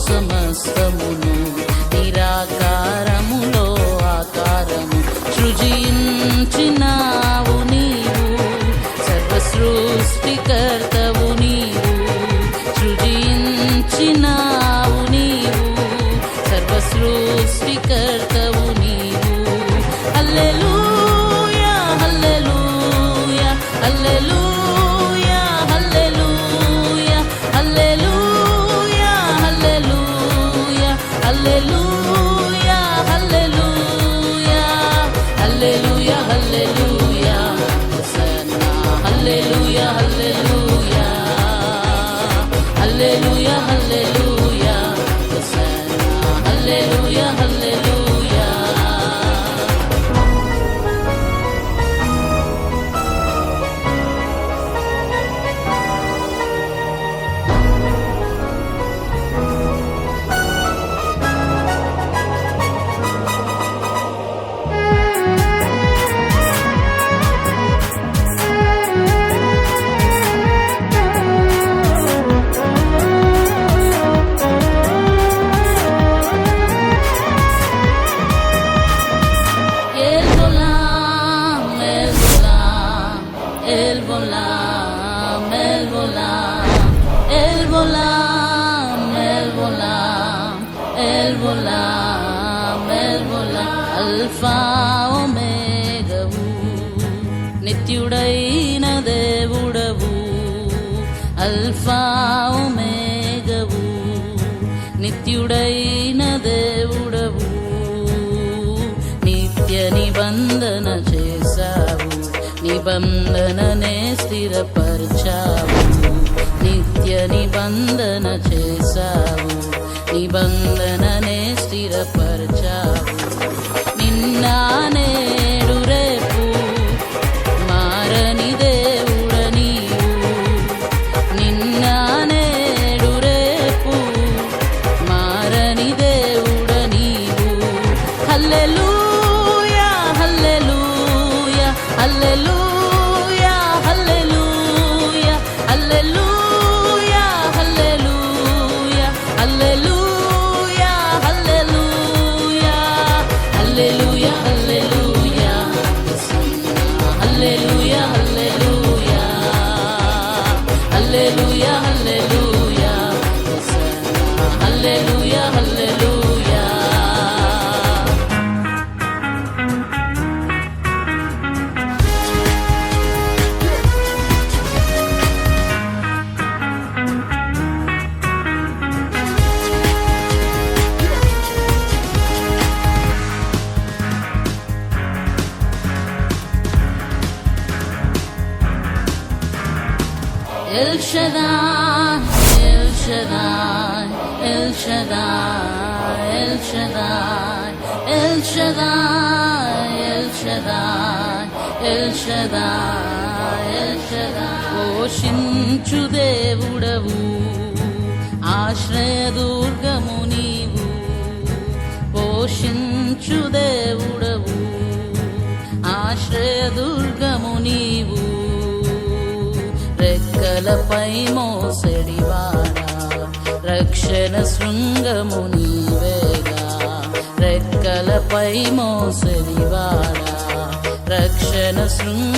సమస్తమును నిరాకారములో ఆకారము సృజించినావు నీవు, సర్వ సృష్టికర్తవు నీవు. సృజించినావు నీవు, సర్వ సృష్టికర్తవు నీవు. హల్లెలూయా హల్లెలూయా హల్లెలూయా హల్లెలూయా హల్లెలూయా హల్లెలూయా హల్లెలూయా హల్లెలూయా హల్లెలూయా హల్లెలూయా హోసన్నా హల్లెలూయా హల్లెలూయా హల్లెలూయా హల్లెలూయా హోసన్నా హల్లెలూయా హల్లెలూయా. అల్ఫా ఒమేగవు, నిత్యుడైన దేవుడవు. అల్ఫా ఒమేగవు, నిత్యుడైన దేవుడవు. నిత్య నిబంధన చేశావు, నిబంధననే స్థిరపరచావు. నిత్య నిబంధన చేశావు, నిబంధననే స్థిరపరచావు. నిన్న నేడు రేపు మారని దేవుడ నీవు. నిన్న నేడు రేపు మారని దేవుడ నీవు. హల్లెలూయా హల్లెలూయా హల్లెలూయా హల్లెలూయా హల్లెలూయా హల్లెలూయా హల్లెలూయా హల్లెలూయా హల్లెలూయా హల్లెలూయా హల్లెలూయా హల్లెలూయా హల్లెలూయా హల్లెలూయా హల్లెలూయా హల్లెలూయా. El Shaddai, El Shaddai, El Shaddai, El Shaddai, El Shaddai, El Shaddai, El Shaddai, El Shaddai. పోషించు దేవుడవు, ఆశ్రయదుర్గము నీవు. పోషించు దేవుడవు, ఆశ్రయదుర్గము నీవు. రెక్కలపై మోసెడివాడా, రక్షణ శృంగము నీవేగా. రెక్కలపై మోసెడివాడా, రక్షణ శృంగ